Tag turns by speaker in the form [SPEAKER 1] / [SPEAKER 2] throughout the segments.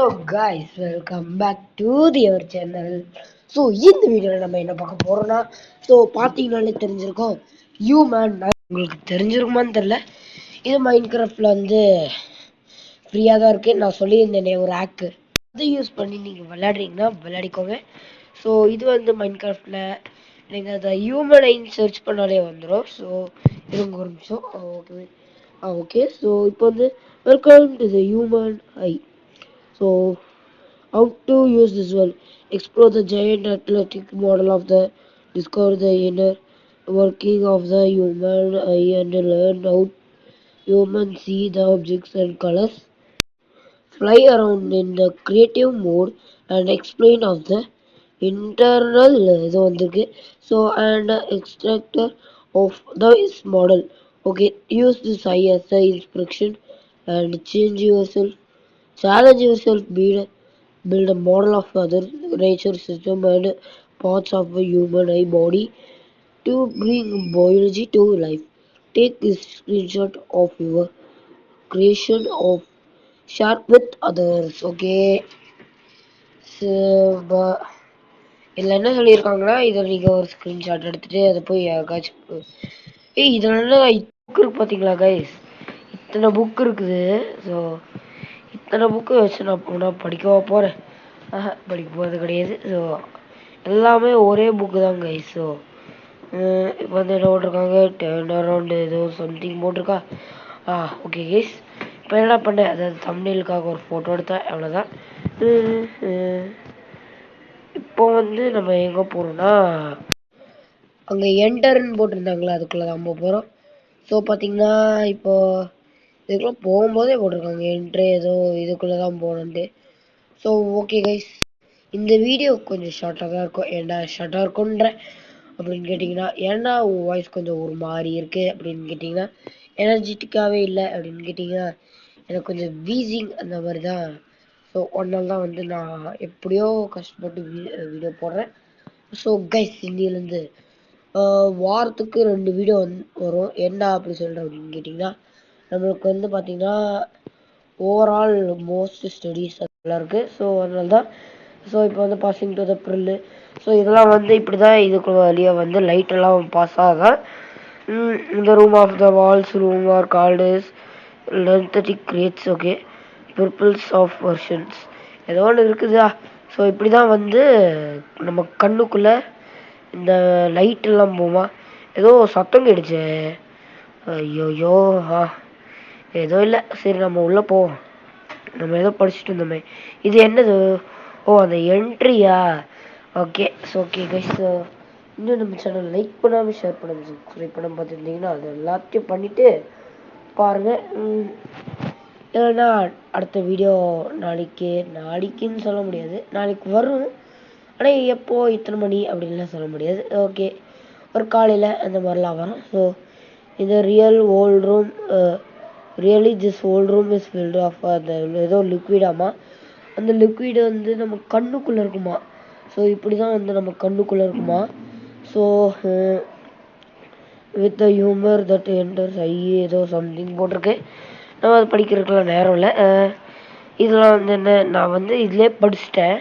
[SPEAKER 1] Hello guys, welcome back to our channel. So இந்த வீடியோல நம்ம என்ன பார்க்க போறோம்னா பாத்தீங்கன்னாலே தெரிஞ்சிருக்கும் ஹியூமன் உங்களுக்கு தெரிஞ்சிருக்குமான்னு தெரியல. இது மைன்கிராஃப்ட்ல ஃப்ரீயா தான் இருக்கு. நான் சொல்லியிருந்தேனே ஒரு ஹேக், அதை யூஸ் பண்ணி நீங்க விளையாடுறீங்கன்னா விளையாடிக்கோங்க. ஸோ இது மைன்கிராஃப்ட்ல நீங்க அதை ஹியூமனைன் சர்ச் பண்ணாலே வந்துடும். ஸோ இருங்க ஒரு நிமிஷம். ஓகே ஸோ இப்போ welcome to the human I. So, how to use this one? Explore the giant athletic model of the, discover the inner working of the human eye and learn how humans see the objects and colors. Fly around in the creative mode and explain of the internal so and extractor of this model. Okay, use this eye as the inspiration and change yourself. Challenge yourself, build a model of other nature system and parts of a human eye body to bring biology to life. Take a screenshot of your creation of share with others. Okay. So, இதில் என்ன சொல்லியிருக்காங்கன்னா, இதில் நீங்கள் ஒரு screenshot எடுத்துகிட்டு அதை போய் யாருக்காச்சும் இதில் என்ன புக் இருக்குது பார்த்தீங்களா கைஸ், இத்தனை புக் இருக்குது. ஸோ இத்தனை புக்கு வச்சு நான் படிக்கவா போகிறேன்? படிக்க போகிறது கிடையாது. ஸோ எல்லாமே ஒரே புக்கு தான் கைஸ். ஸோ இப்போ என்ன போட்டிருக்காங்க, டேர்ன் அரவுண்டு ஏதோ சம்திங் போட்டிருக்கா. ஓகே கைஸ், இப்போ என்ன பண்ணேன், அதாவது தம்ப்நெயிலுக்காக ஒரு ஃபோட்டோ எடுத்தேன், அவ்வளோதான். இப்போ நம்ம எங்கே போகிறோம்னா, அங்கே என்டர்ன்னு போட்டிருந்தாங்களா, அதுக்குள்ளே தான் போகிறோம். ஸோ பார்த்தீங்கன்னா இப்போது இதுக்குள்ளே போகும்போதே போட்டிருக்காங்க என்ட்ரு ஏதோ இதுக்குள்ளே தான் போகணுன்ட்டு. ஸோ ஓகே கைஸ், இந்த வீடியோ கொஞ்சம் ஷார்ட்டாக தான் இருக்கும். ஏன்டா ஷார்ட்டாக இருக்குன்ற அப்படின்னு கேட்டிங்கன்னா, ஏன்டா உன் வாய்ஸ் கொஞ்சம் ஒரு மாதிரி இருக்குது அப்படின்னு கேட்டிங்கன்னா, எனர்ஜெட்டிக்காகவே இல்லை அப்படின்னு கேட்டிங்கன்னா, எனக்கு கொஞ்சம் வீசிங் அந்த மாதிரி தான். ஸோ ஒன்றால் தான் நான் எப்படியோ கஷ்டப்பட்டு வீடியோ போடுறேன். ஸோ கைஸ், இந்தியிலேருந்து வாரத்துக்கு 2 வீடியோ வரும். என்ன அப்படி சொல்கிறேன் அப்படின்னு கேட்டிங்கன்னா, நம்மளுக்கு பார்த்திங்கன்னா ஓவரால் மோஸ்ட் ஸ்டடீஸ் அதெல்லாம் இருக்குது. ஸோ அதனால தான். ஸோ இப்போ பாசிங் டு த ப்ரில்லு. ஸோ இதெல்லாம் இப்படி தான் இதுக்கு வழியாக லைட்டெல்லாம் பாஸ் ஆகும். இந்த room of the walls room are called லென்தட்டிக் creates. Okay, purples of versions ஏதோ ஒன்று இருக்குதா. ஸோ இப்படி தான் நம்ம கண்ணுக்குள்ளே இந்த லைட்டெல்லாம் போமா. ஏதோ சத்தம் கேடுச்சு. ஐயோயோ ஏதோ இல்லை. சரி நம்ம உள்ளே போவோம். நம்ம ஏதோ படிச்சுட்டு இருந்தோமே, இது என்னது? ஓ, அந்த என்ட்ரியா. ஓகே ஸோ ஓகே கைஸ், இன்னும் நம்ம சேனல் லைக் பண்ணாமல் ஷேர் பண்ணாமல் சப்ஸ்கிரைப் பண்ண பார்த்துருந்தீங்கன்னா அது எல்லாத்தையும் பண்ணிவிட்டு பாருங்கள். இல்லைன்னா அடுத்த வீடியோ நாளைக்குன்னு சொல்ல முடியாது, நாளைக்கு வரும். ஆனால் எப்போ இத்தனை மணி அப்படின்லாம் சொல்ல முடியாது. ஓகே, ஒரு காலையில் அந்த மாதிரிலாம் வரும். ஸோ இந்த really this old room is filled of அந்த ஏதோ லிக்விடாமா. அந்த லிக்விடு நம்ம கண்ணுக்குள்ளே இருக்குமா. ஸோ இப்படி தான் நம்ம கண்ணுக்குள்ளே இருக்குமா. So with the humour that enters eye ஏதோ சம்திங் போட்டிருக்கு. நம்ம அது படிக்கிறதுக்குலாம் நேரம் இல்லை. இதெல்லாம் என்ன, நான் இதிலே படிச்சுட்டேன்,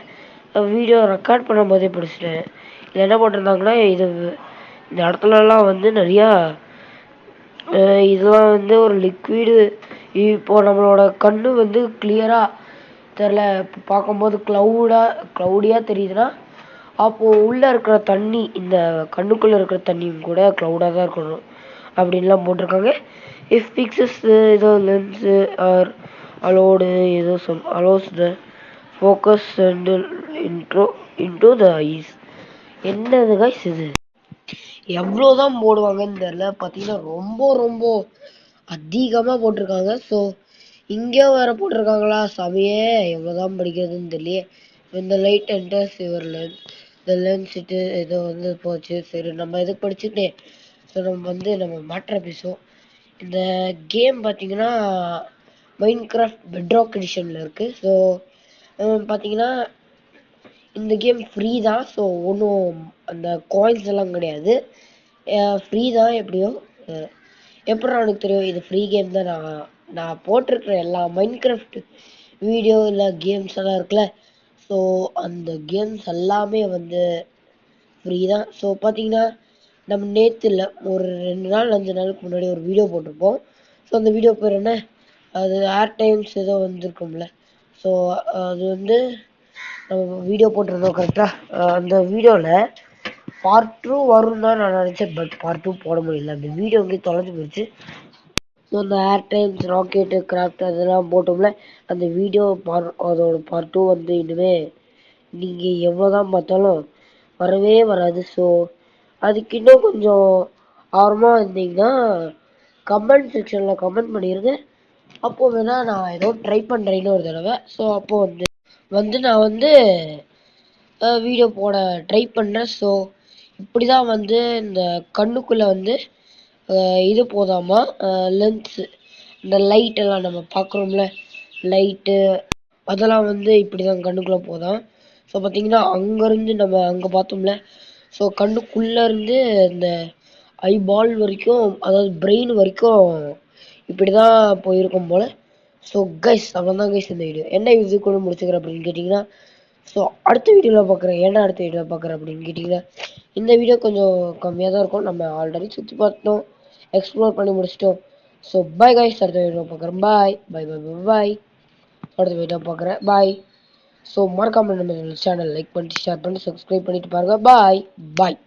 [SPEAKER 1] வீடியோ ரெக்கார்ட் பண்ணும் போதே படிச்சுட்டேன். இதில் என்ன போட்டிருந்தாங்கன்னா, இந்த இடத்துலலாம் நிறையா இதெல்லாம் ஒரு லிக்விடு. இப்போது நம்மளோட கண்ணு கிளியராக தெரில, பார்க்கும்போது க்ளவுடியாக தெரியுதுன்னா அப்போது உள்ளே இருக்கிற தண்ணி, இந்த கண்ணுக்குள்ளே இருக்கிற தண்ணியும் கூட க்ளவுடாக தான் இருக்கணும் அப்படின்லாம் போட்டிருக்காங்க. இஃப் ஃபிக்ஸஸ் ஏதோ லென்ஸு ஆர் அலோடு ஏதோ allows the focus and into the eyes. என்னது கைஸ் இது? எவ்வளோதான் போடுவாங்கன்னு தெரில. பார்த்தீங்கன்னா ரொம்ப ரொம்ப அதிகமாக போட்டிருக்காங்க. ஸோ இங்கே வேறு போட்டிருக்காங்களா சமையே, எவ்வளோதான் படிக்கிறதுன்னு தெரியலையே. இந்த லைட் என்டர்ஸ் யுவர் லென்ஸ், இந்த லென்ஸ் இட்டு ஏதோ போச்சு. சரி நம்ம எதுக்கு படிச்சுட்டே. ஸோ நம்ம மேட்ரை பேசுவோம். இந்த கேம் பார்த்தீங்கன்னா மைன்கிராஃப்ட் பெட்ராக் எடிஷனில் இருக்குது. ஸோ பார்த்தீங்கன்னா இந்த கேம் ஃப்ரீ தான். ஸோ ஒன்றும் அந்த காயின்ஸ் எல்லாம் கிடையாது, ஃப்ரீ தான். எப்படியோ எப்படி எனக்கு தெரியும் இது ஃப்ரீ கேம் தான். நான் போட்டிருக்கிற எல்லா மைன்கிராஃப்ட் வீடியோ இல்லை கேம்ஸ் எல்லாம் இருக்குல்ல. ஸோ அந்த கேம்ஸ் எல்லாமே வந்து ஃப்ரீ தான். ஸோ பார்த்தீங்கன்னா நம்ம நேற்று இல்லை ஒரு 2 நாள் 5 நாளுக்கு முன்னாடி ஒரு வீடியோ போட்டிருப்போம். ஸோ அந்த வீடியோ பேர் என்ன, அது ஏர் டைம்ஸ் ஏதோ வந்திருக்கும்ல. ஸோ அது வந்து நம்ம வீடியோ போட்டிருந்தோம் கரெக்டாக. அந்த வீடியோவில் பார்ட் 2 வரும்னு தான் நான் நினச்சேன். பட் பார்ட் 2 போட முடியல, அந்த வீடியோ வந்து தொலைஞ்சு போயிடுச்சு. ஸோ அந்த ஏர் டைம்ஸ் ராக்கெட்டு கிராஃப்ட் அதெல்லாம் போட்டோம்ல, அந்த வீடியோ அதோட பார்ட் 2 வந்து இனிமேல் நீங்கள் எவ்வளோ தான் பார்த்தாலும் வரவே வராது. ஸோ அதுக்கு இன்னும் கொஞ்சம் ஆர்வமாக இருந்தீங்கன்னா கமெண்ட் செக்ஷனில் கமெண்ட் பண்ணிடுங்க. அப்போது வேணால் நான் ஏதோ ட்ரை பண்ணுறேன்னு ஒரு தடவை. ஸோ அப்போது வந்து நான் வந்து வீடியோ போட ட்ரை பண்ணுறேன். ஸோ இப்படி தான் வந்து இந்த கண்ணுக்குள்ளே வந்து இது போதாமா, லென்ஸு, இந்த லைட்டெல்லாம் நம்ம பார்க்குறோம்ல, லைட்டு அதெல்லாம் வந்து இப்படி தான் கண்ணுக்குள்ளே போதாம். ஸோ பார்த்தீங்கன்னா அங்கேருந்து நம்ம அங்கே பார்த்தோம்ல, ஸோ கண்ணுக்குள்ளேருந்து இந்த ஐபால் வரைக்கும், அதாவது பிரெயின் வரைக்கும் இப்படி தான் போயிருக்கும் போல். ஸோ கைஸ் அவ்வளோதான் கைஸ் இந்த வீடியோ. என்ன இது கூட முடிச்சுக்கிறேன் அப்படின்னு கேட்டிங்கன்னா, ஸோ அடுத்த வீடியோவில் பார்க்குறேன். ஏன்னா அடுத்த வீடியோவில் பார்க்குறேன் அப்படின்னு கேட்டிங்கன்னா, இந்த வீடியோ கொஞ்சம் கம்மியாக தான் இருக்கும். நம்ம ஆல்ரெடி சுற்றி பார்த்தோம், எக்ஸ்ப்ளோர் பண்ணி முடிச்சிட்டோம். ஸோ பாய் கைஸ், அடுத்த வீடியோ பார்க்குறேன். பாய் பாய் பாய் பாய் பாய். அடுத்த வீடியோ பார்க்குறேன். பாய். ஸோ மறக்காமல் நம்ம சேனல் லைக் பண்ணிட்டு ஷேர் பண்ணிட்டு சப்ஸ்கிரைப் பண்ணிட்டு பாருங்கள். பாய் பாய்.